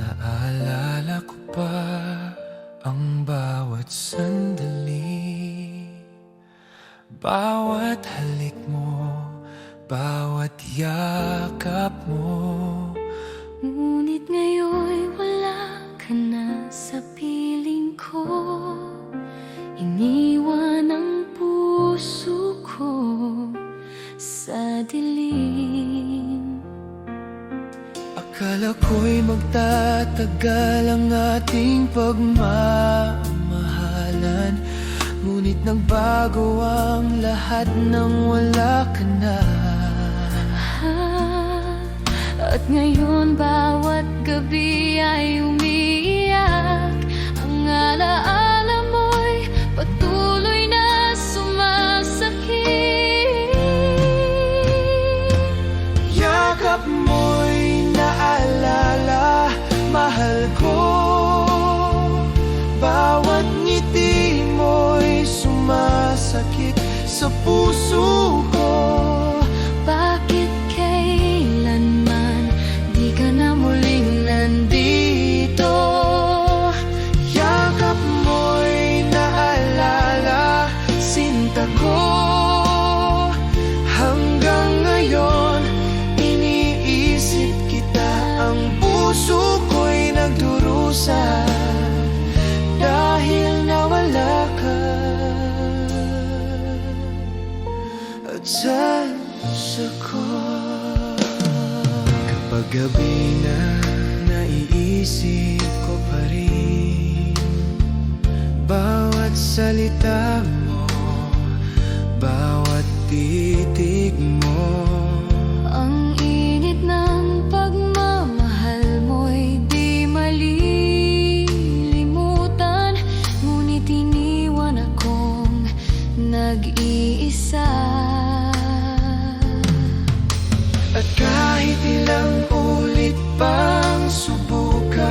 Naalala ko pa ang bawat sandali, bawat halik mo, bawat yakap mo. Ngunit ngayon'y wala ka na sa piling ko. Iniwan ang puso ko sa dilim. Akala ko'y magtatagal ang ating pagmamahalan, ngunit nagbago ang lahat nang wala ka na. At ngayon bawat gabi ay umiiyak. Ang alaala mo'y patuloy na sumasakit. Yakap mo'y naalala, mahal ko. Bawat ngiti mo'y sumasakit sa puso ko. Bakit kailanman di ka na muling nandito? Yakap mo'y naalala, sinta ko. Hanggang ngayon, iniisip kita. Ang puso ko'y nagdurusa dahil nawala ka. At sa puso ko, kapag gabi na naiisip ko pa rin bawat salita mo, bawat titig mo. Ang init ng pagmamahal mo'y di malilimutan, ngunit iniwan akong nag-iisa. At kahit ilang ulit pang subukan,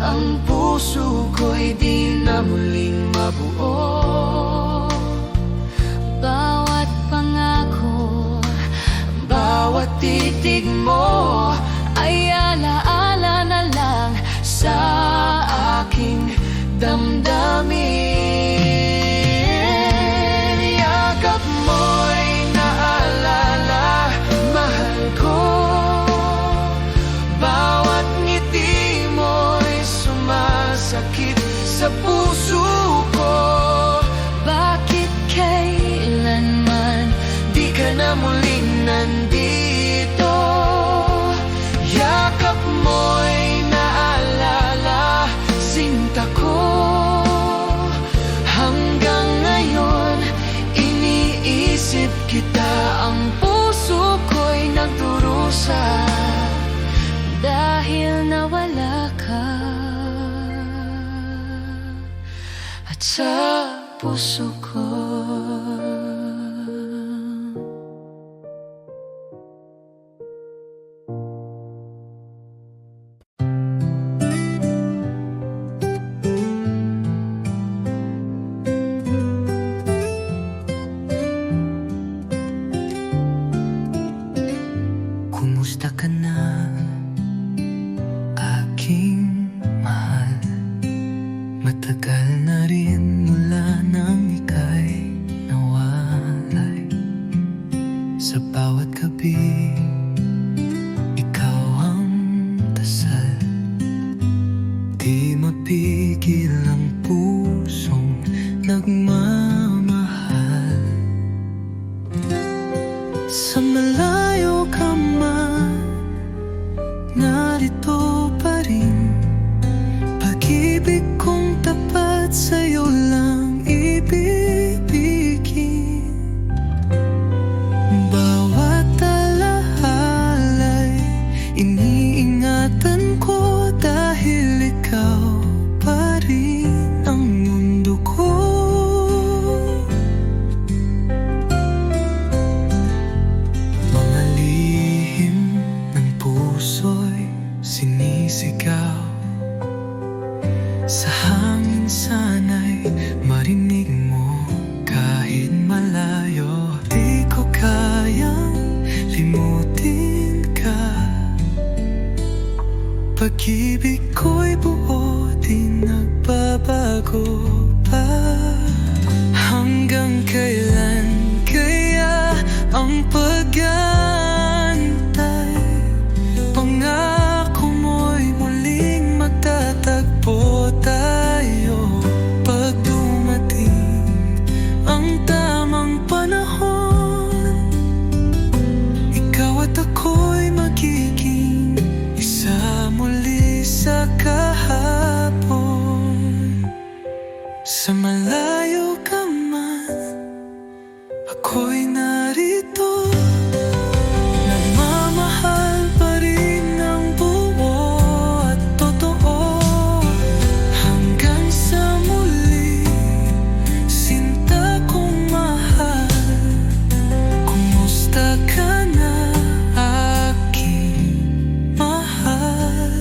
ang puso ko'y di na muling mabuo. Bawat pangako, Bawat titig mo ay alaala na lang sa aking damdamin. yakap mo'y naalala, mahal ko. Bawat ngiti mo'y sumasakit sa puso ko. Bakit kailanman Di ka na muling nandito. Yakap mo'y naalala, sinta ko. Hanggang ngayon, iniisip kita. Ang puso ko'y nagdurusa dahil nawala ka. at sa puso ko. Kumusta ka na, aking mahal? Matagal na rin mula nang ika'y nawalay. Sa bawat gabi, ikaw ang dasal. Di mapigil ang pusong nagmamahal. Sa malayo ka man, narito pa rin pag-ibig ko'y buo, di nagbabago pa. Hanggang kailan kaya ang pag-aantay? Pangako mo'y muling magtatagpo tayo pag dumating ang tamang panahon. Ikaw at ako'y magiging isa muli sa kahapon. Sa malayo ka man, ako'y narito. Nagmamahal pa rin ng buo at totoo. Hanggang sa muli, sinta kong mahal. Kumusta ka na, aking mahal?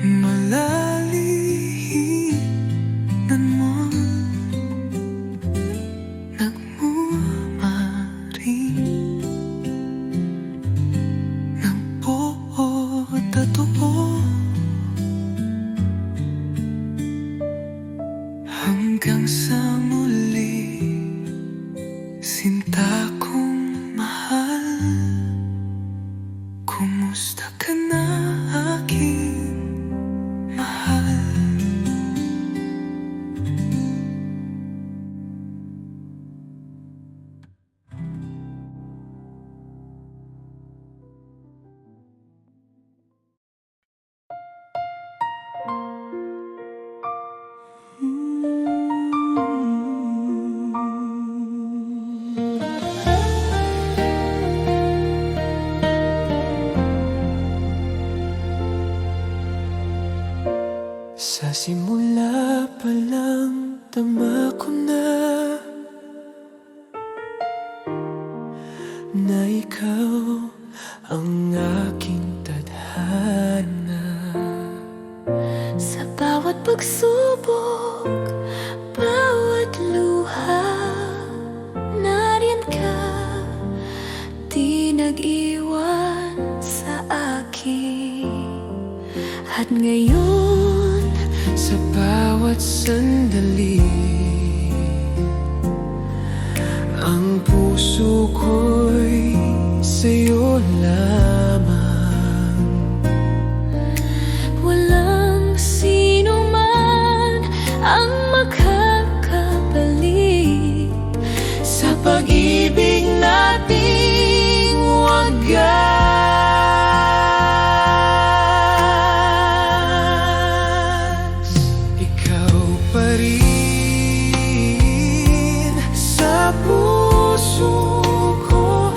Malalihinan mo, nagmamaring ng buo at totoo. Hanggang sa muli, sinta kong mahal. Kumusta ka na, aking mahal? Sa simula pa lang, tama ko na ikaw ang aking tadhana. Sa bawat pagsubok, bawat luha, nariyan ka, di nag-iwan sa akin. At ngayon, sa bawat sandali, ang puso ko'y sa'yo lamang. walang sino man ang makakabalik Sa pag-ibig nating wagas, ikaw pa rin sa puso ko.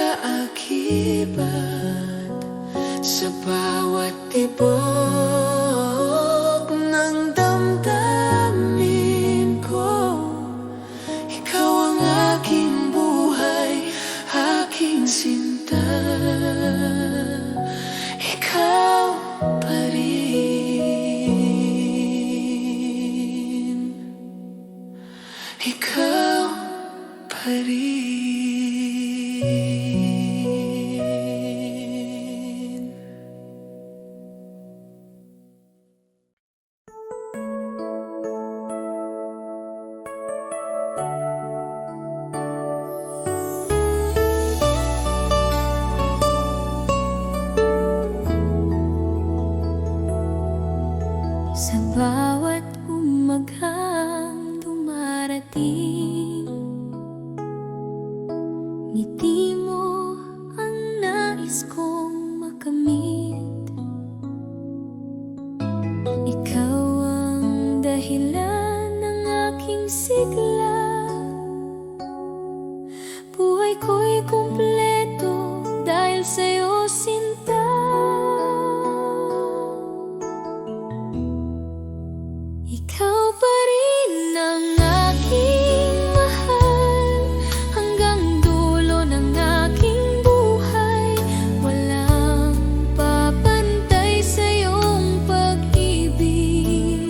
kaakibat sa bawat tibok ng damdamin ko. Ikaw ang aking buhay, aking sinta. Ikaw pa rin. Ikaw pa rin. Sa bawat umaghang dumarating, ngiti mo ang nais kong makamit. Ikaw ang dahilan ng aking sigla. Buhay ko'y kumpleto dahil sa'yo, sinta. Ikaw pa rin ang aking mahal, hanggang dulo ng aking buhay. Walang papantay sa iyong pag-ibig.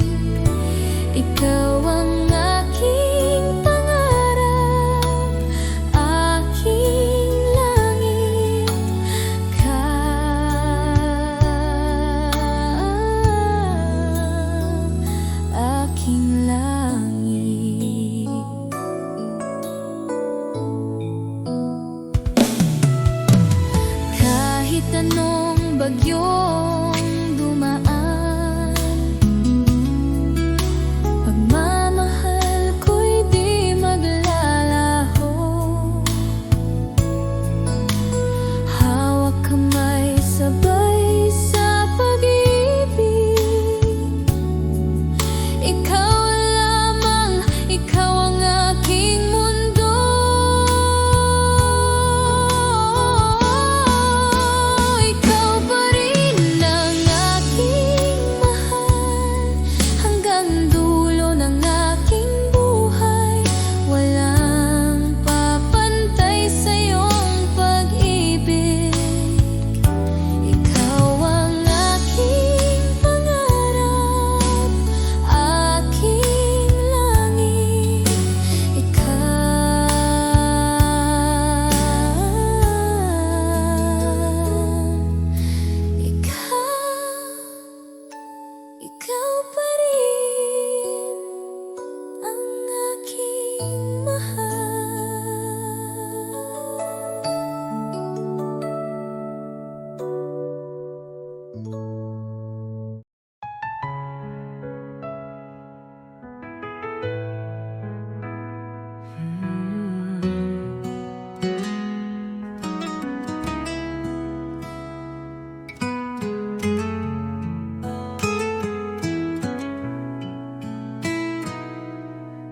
Ikaw ang aking pangarap, aking langit. Aking langit. Kahit anong bagyong dumaan, pagmamahal ko'y di maglalaho. Hawak kamay, sabay sa pag-ibig. Ikaw lamang, ikaw ang aking mundo. Ikaw pa rin ang aking mahal, hanggang dulo ng aking buhay. Walang papantay sa iyong pag-ibig. Ikaw ang aking pangarap, aking langit. Ikaw pa rin ang aking mahal.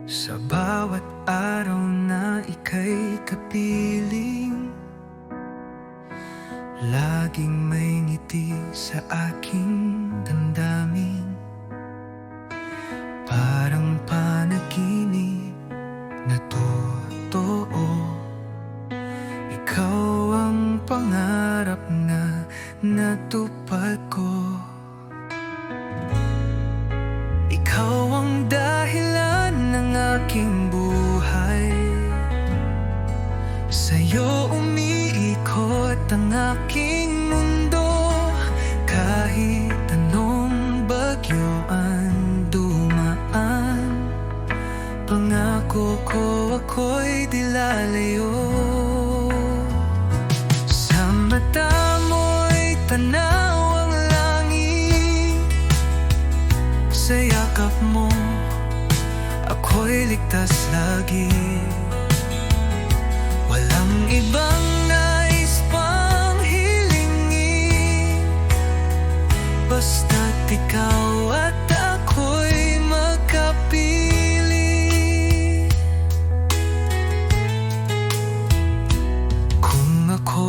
Sa bawat araw na ika'y kapiling, laging may ngiti sa aking damdamin. Parang panaginip na totoo. Ikaw ang pangarap na natupad ko. Ikaw ang dahilan ng aking buhay. Sa'yo umiikot ang aking mundo. Kahit anong bagyo ang dumaan, pangako ko ako'y di lalayo. Sa mata mo'y tanaw ang langit. Sa yakap mo ako'y ligtas lagi. Walang ibang nais pang hilingin, basta't ikaw at ako'y magkapili. Kung ako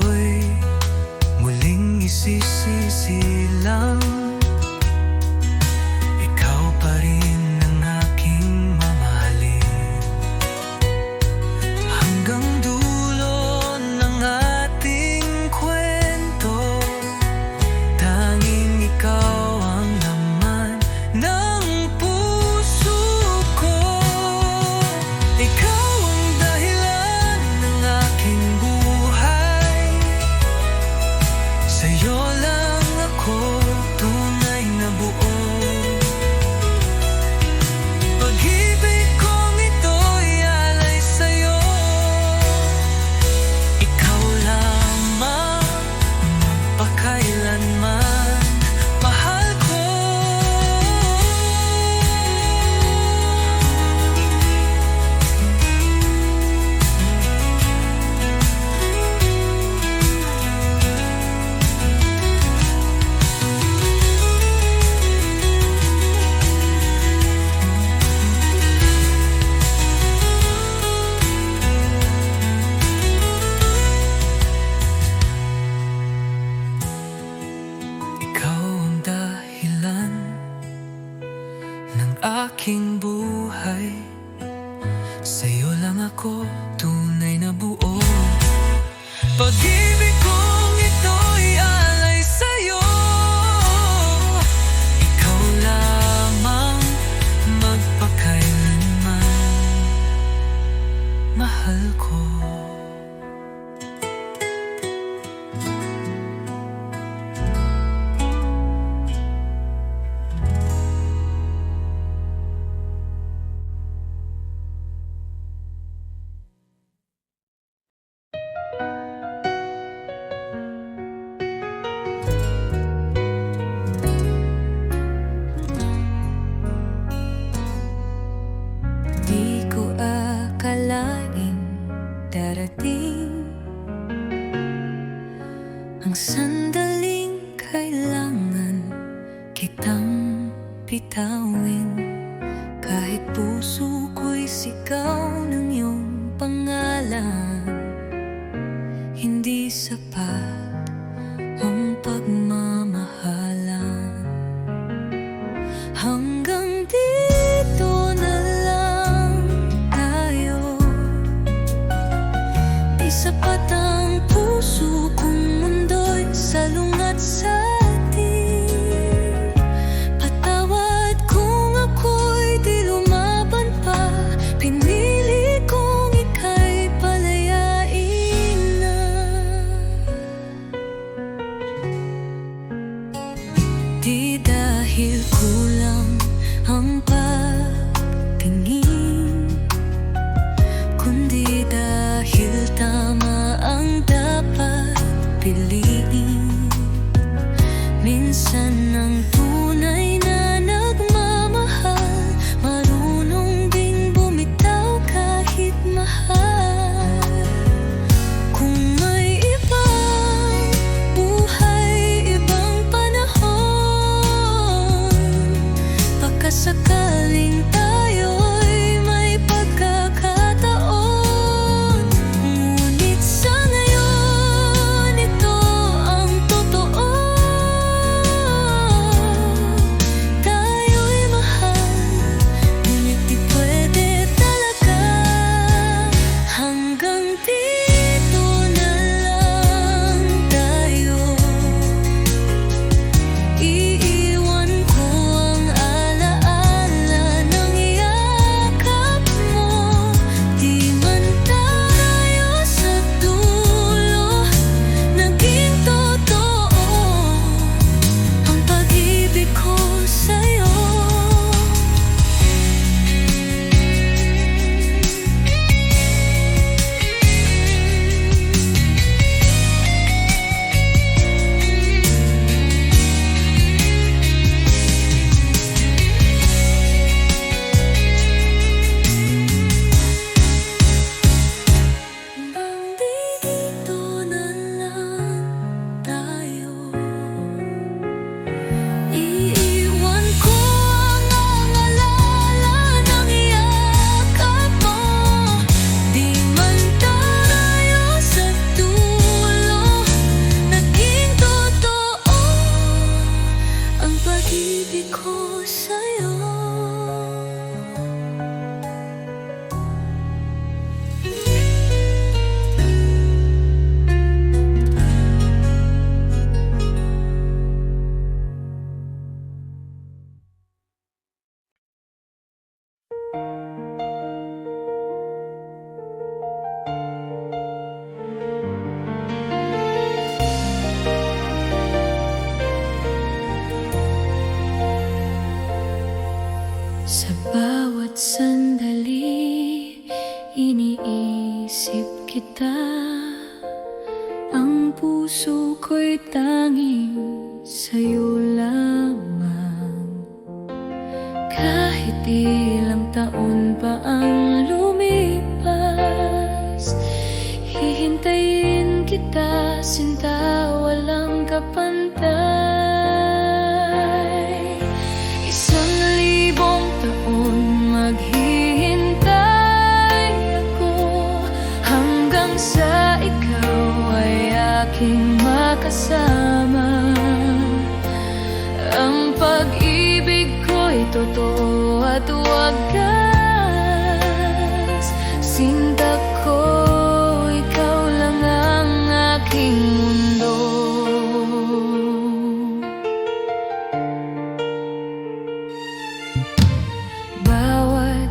ang sandaling kailangan kitang bitawin. Kahit puso ko'y sigaw ng iyong pangalan, hindi sapat ang pagmamahalan. Hanggang dito na lang tayo. Di sapat ang puso kung mundo'y salungat sa atin. Patawad kung ako'y di lumaban pa. Pinili kong ika'y palayain na. Di dahil kulang ang pagtingin, kundi dahil tama ang dapat piliin. Minsan ang tunay na nagmamahal marunong ding bumitaw kahit mahal. Kung may ibang buhay, ibang panahon, baka sakaling tayo'y may pagkakataon. Ngunit sa ngayon, ito ang totoo. Tayo'y mahal, ngunit di pwede talaga. Hanggang dito na lang tayo. Iiwan ko ang alaala ng yakap mo. Di man tayo sa dulo naging totoo ang pag-ibig ko sa'yo. Hanggang dito na lang tayo. Iiwan ko ang alaala ng yakap mo. Di man tayo sa dulo naging totoo ang pag-ibig ko sa'yo. Sa bawat sandali, iniisip kita. Ang puso ko'y tanging sa'yo lamang. Kahit ilang taon pa ang lumipas, hihintayin kita, sinta, walang kapantay. 1,000 taon maghihintay ako hanggang sa ikaw ay aking makasama. Ang pag-ibig ko'y totoo at wagas. Sinta ko, ikaw lang ang aking mundo. Bawat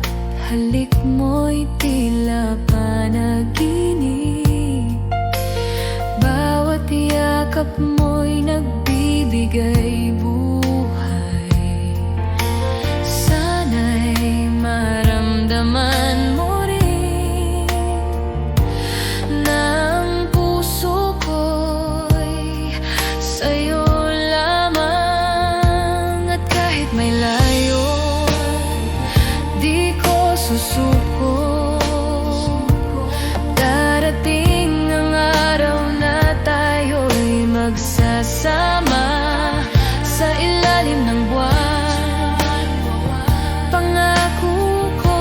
halik mo'y tila panaginip. Bawat yakap mo'y nagbibigay buhay. Sana'y maramdaman mo rin na ang puso ko'y sa'yo lamang. At kahit may layo, di ko susuko. Darating ang araw na tayo'y magsasama sa ilalim ng buwan. Pangako ko,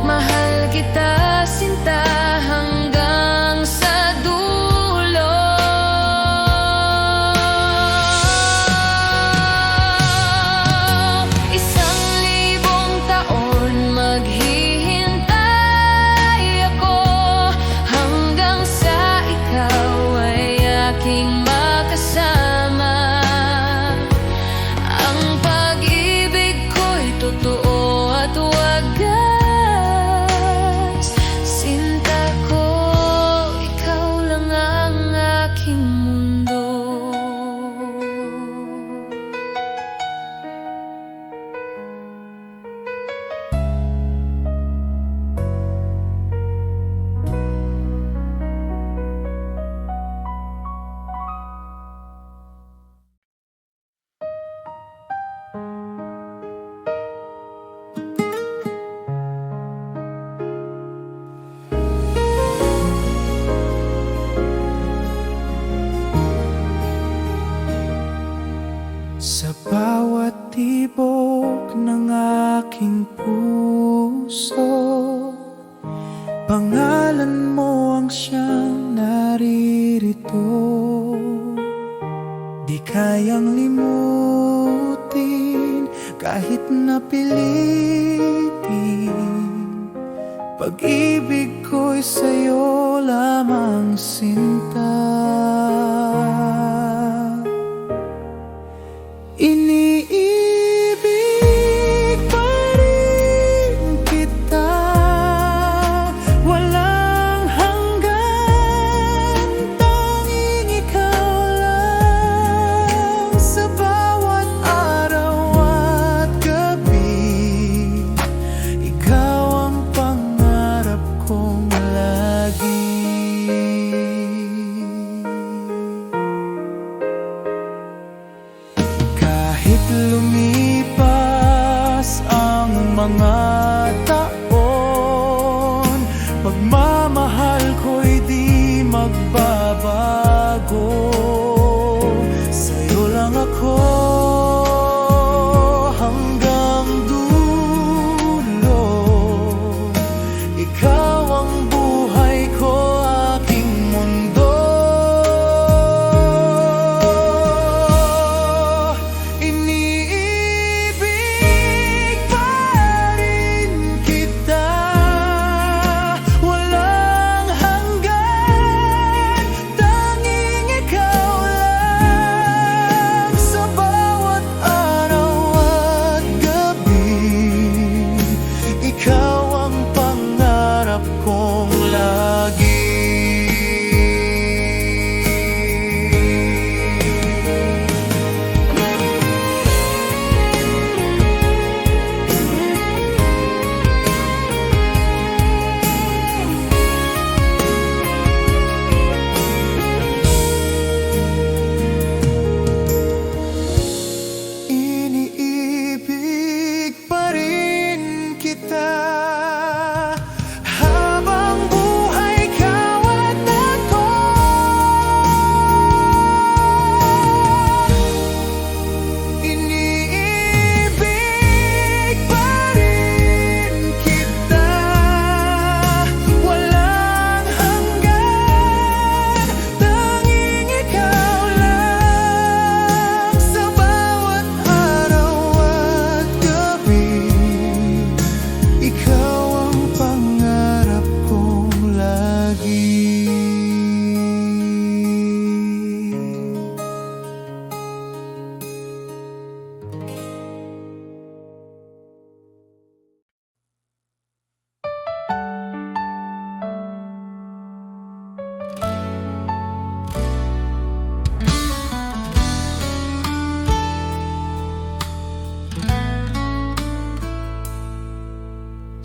mahal kita sinta hanggang sa dulo. Isang libong taon maghihintay ako hanggang sa ikaw ay aking makasama. Ang pag-ibig ko'y totoo at wagas. Sinta ko, ikaw lang ang aking mundo. Sa bawat tibok ng aking puso, pangalan mo ang siyang naririto. Di kayang limutin kahit napilitin. Pag-ibig ko'y sa'yo lamang sinta. Iniibig pa rin kita, walang hanggan. Tanging ikaw lang sa bawat araw at gabi. Ikaw ang pangarap kong lagi. Kahit lumipas ang mga taon, pagmamahal ko'y di magbabago. Sa'yo lang ako hanggang dulo. Ikaw ang buhay ko, aking mundo. Iniibig pa rin kita, walang hanggan. Tanging ikaw lang sa bawat araw at gabi. Ikaw ang pangarap kong lagi. Iniibig pa rin kita habang buhay ikaw at ako. Iniibig pa rin kita, walang hanggan. Tanging ikaw lang sa bawat araw at gabi. Ikaw ang pangarap kong lagi.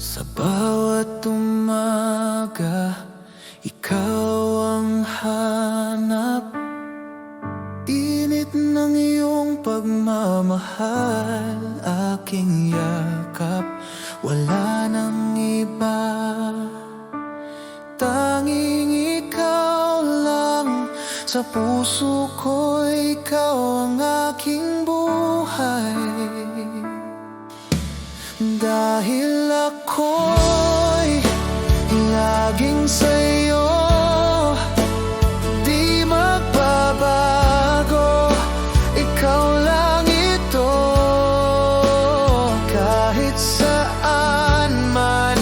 Sa bawat umaga, ikaw ang hanap. Init ng iyong pagmamahal, aking yakap. Wala nang iba, tanging ikaw lang Sa puso ko, ikaw ang aking buhay. Dahil ako'y laging sa'yo, di magbabago. Ikaw lang ito, kahit saan man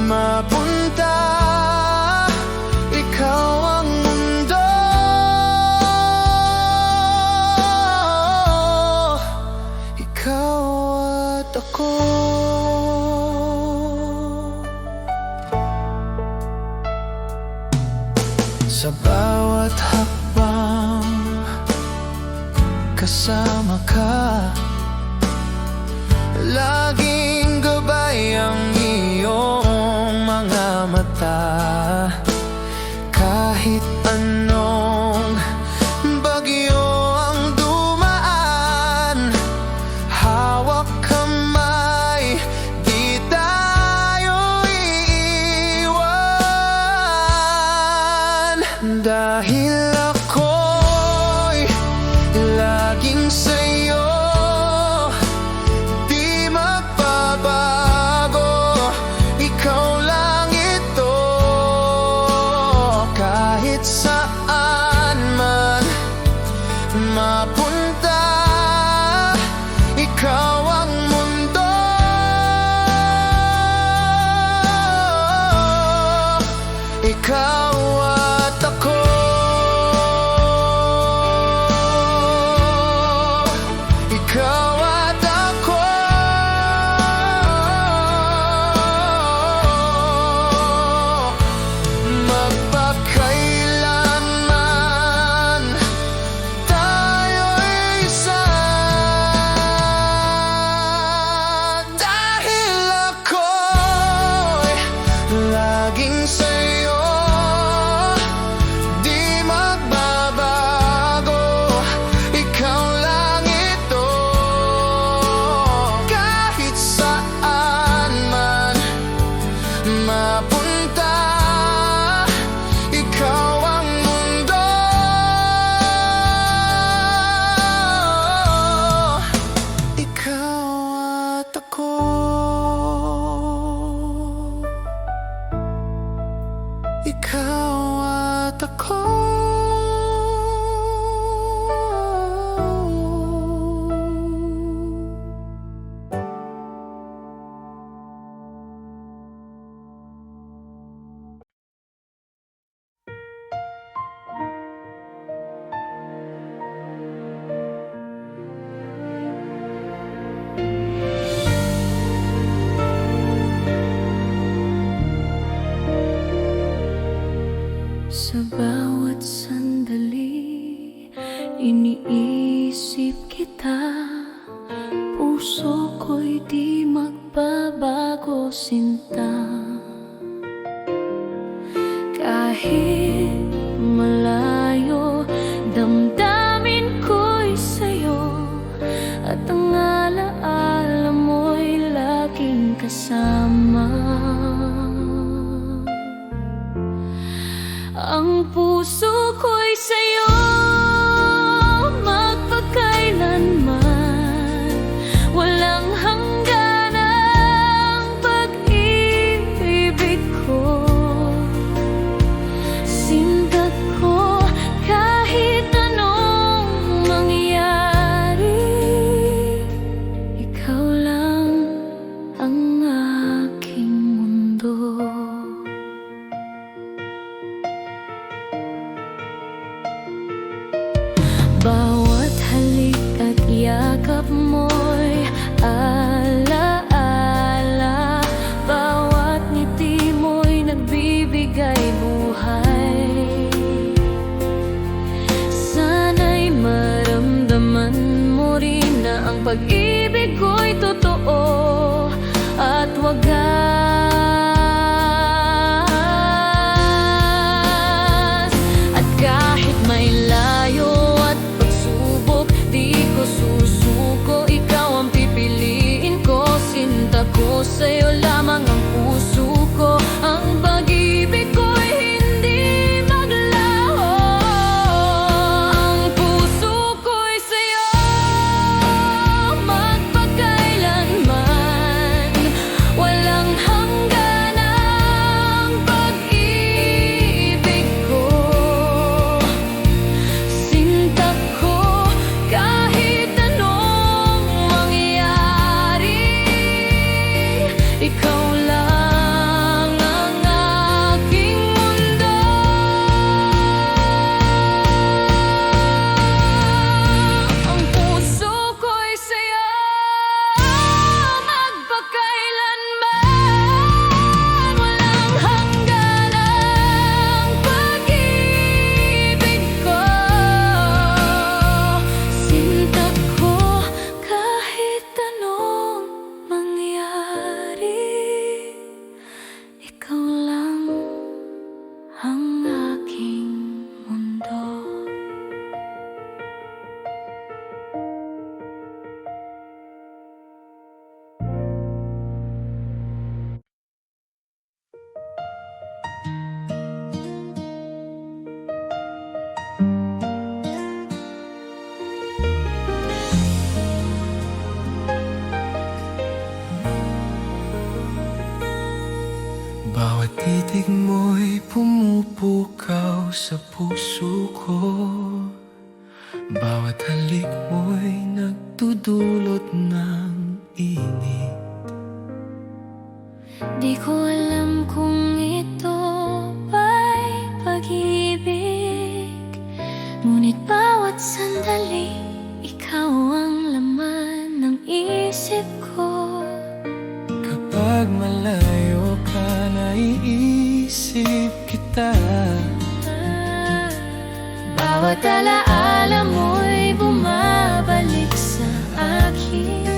mapunta. Ikaw ang mundo, ikaw at ako. Sa bawat hakbang kasama ka, laging gabay ang iyong mga mata. Kahit anong bagyo ang dumaan, hawak kamay, di tayo iiwan. Dahil ako'y laging sa'yo, di magbabago. Ikaw lang ito, kahit saan man mapunta. Ikaw ang mundo, ikaw at ako. Ikaw at ako, magpakailanman tayo'y isa. Dahil ako'y laging sa'yo, di magbabago. Ikaw lang ito, kahit saan man mapunta. Ikaw ang mundo, ikaw at ako. Ikaw at ako. Sa bawat sandali, iniisip kita. Puso ko'y di magbabago, sinta. Kahit malayo, damdamin ko'y sa'yo. At ang alaala mo'y laging kasama. Ang puso ko'y sa'yo, magpakailanman. Walang hangganang pag-ibig ko. Sindak ko kahit anong mangyari. Ikaw lang ang aking mundo. Bawat halik at yakap mo'y alaala. Bawat ngiti mo'y nagbibigay buhay. Sana'y maramdaman mo rin na ang pag-ibig ko'y totoo at wagas. At kahit may layo at pagsubok, di ko susuko. Ikaw ang pipiliin sa puso ko. Bawat halik mo'y nagdudulot ng init. Di ko alam kung ito ba'y pag-ibig, ngunit bawat sandali ikaw ang laman ng isip ko. Kapag malayo ka, naiisip kita. Bawat alaala mo'y bumabalik sa akin.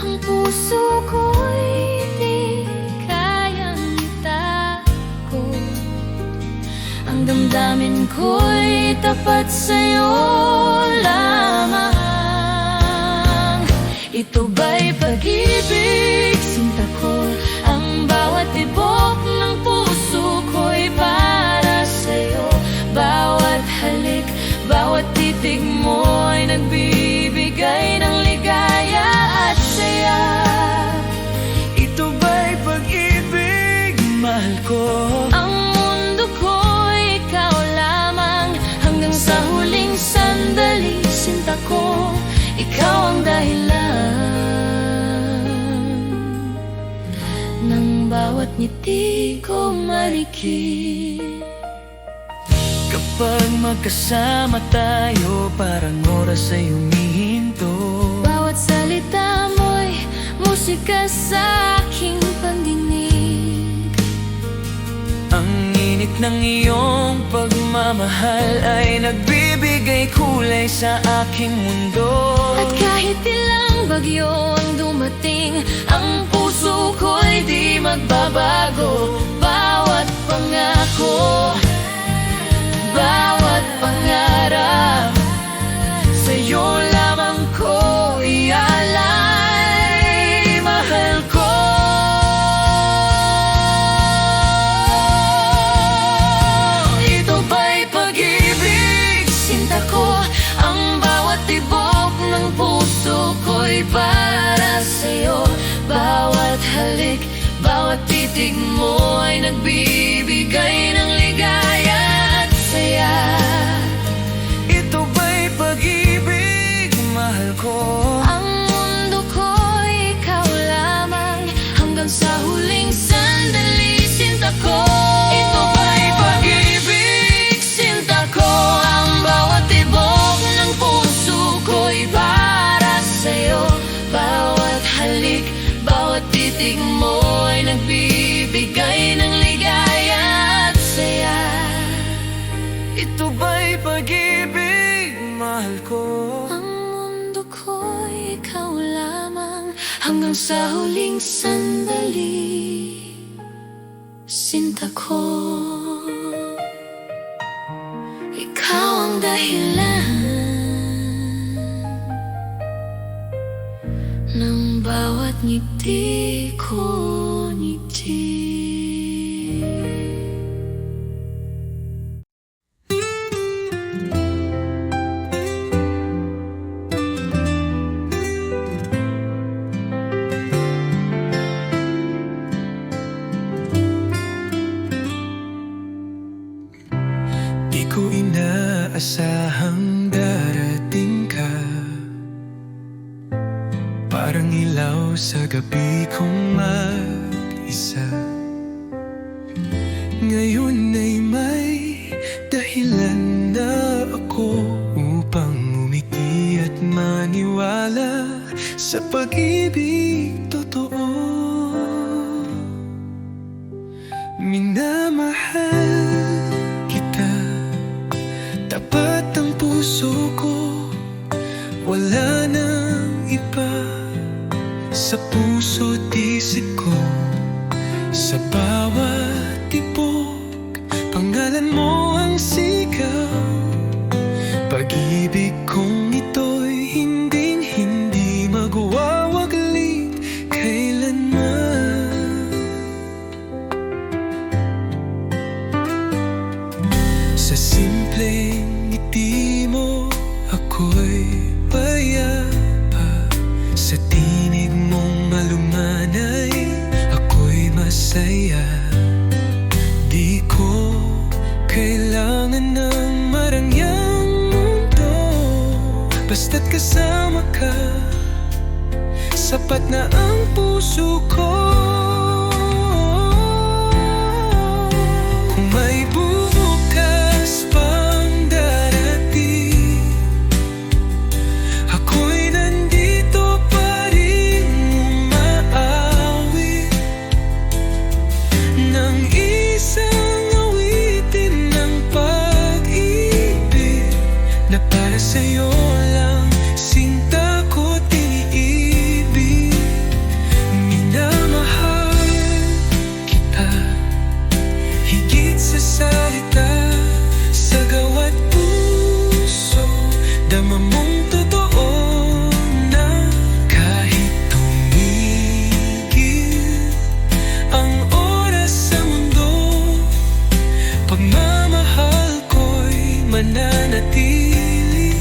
Ang puso ko'y di kayang itago. Ang damdamin ko'y tapat sa'yo lamang. Ito ba'y pag-ibig, sinta ko? Ang bawat tibok ng puso ko'y para sa'yo. Bawat halik, bawat titig mo'y nagbibigay ng ligaya at saya. Ito ba'y pag-ibig, mahal ko? Ang mundo ko'y ikaw lamang. Hanggang sa huling sandali, sinta ko, ikaw ang dahilan ng bawat ngiti ko marikit. Kapag magkasama tayo, parang oras ay humihinto. Bawat salita mo'y musika sa aking pandinig. Ang init ng iyong pagmamahal ay nagbibigay kulay sa aking mundo. At kahit ilang bagyo ang dumating, ang puso ko'y di magbabago. Bawat pangako, bawat pangarap, sa'yo lamang ko ialay, mahal ko. Ito ba'y pag-ibig, sinta ko? Ang bawat tibok ng puso ko'y para sa'yo. Bawat halik, bawat titig mo ay nagbibigay ng ligaya at saya. Ito ba'y pag-ibig, mahal ko? Ang mundo ko'y ikaw lamang. Hanggang sa huling sandali, sinta ko. Ito ba'y pag-ibig, sinta ko? Ang bawat tibok ng puso ko'y para sa'yo. Bawat halik, bawat titig mo ay nagbibigay ng ligaya at saya. Ito ba'y pag-ibig, mahal ko? Ang mundo ko'y ikaw lamang. Hanggang sa huling sandali, sinta ko, ikaw ang dahilan ng bawat ngiti ko ngiti. Di ko inaasahang darating ka. Parang ilaw sa gabi kong mag-isa. Ngayon ay may dahilan na ako upang umiti at maniwala sa pag-ibig totoo. Minamahal kita, tapat ang puso ko, wala nang iba. Sa puso't isip ko, sa bawat tibok, pangalan mo ang sigaw. Pag-ibig kong ito'y hinding-hindi magwawaglit kailanman. Sa simpleng ngiti mo, ako'y payapa. Sa tinig mong malumanay, ako'y masaya. Di ko kailanman kailangan ng marangyang mundo. Basta't kasama ka, sapat na ang puso ko. Kung may bukas pang darating, ako'y nandito pa rin umaawit ng isang awitin ng pag-ibig na para sa'yo lang, sinta ko tiniibig. Minamahal kita higit sa salita, sa gawa't puso dama mong totoo na kahit tumigil ang oras sa mundo, pagmamahal ko'y mananatili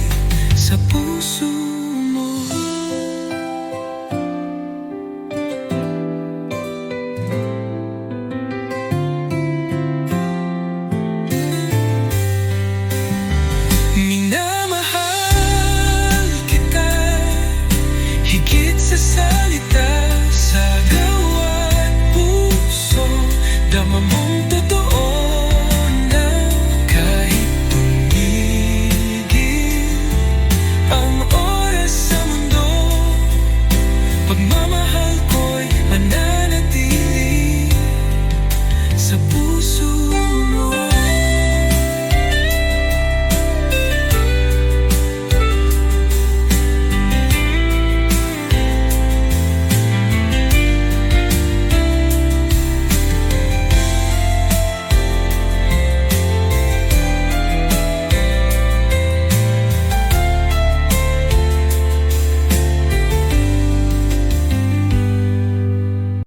sa puso.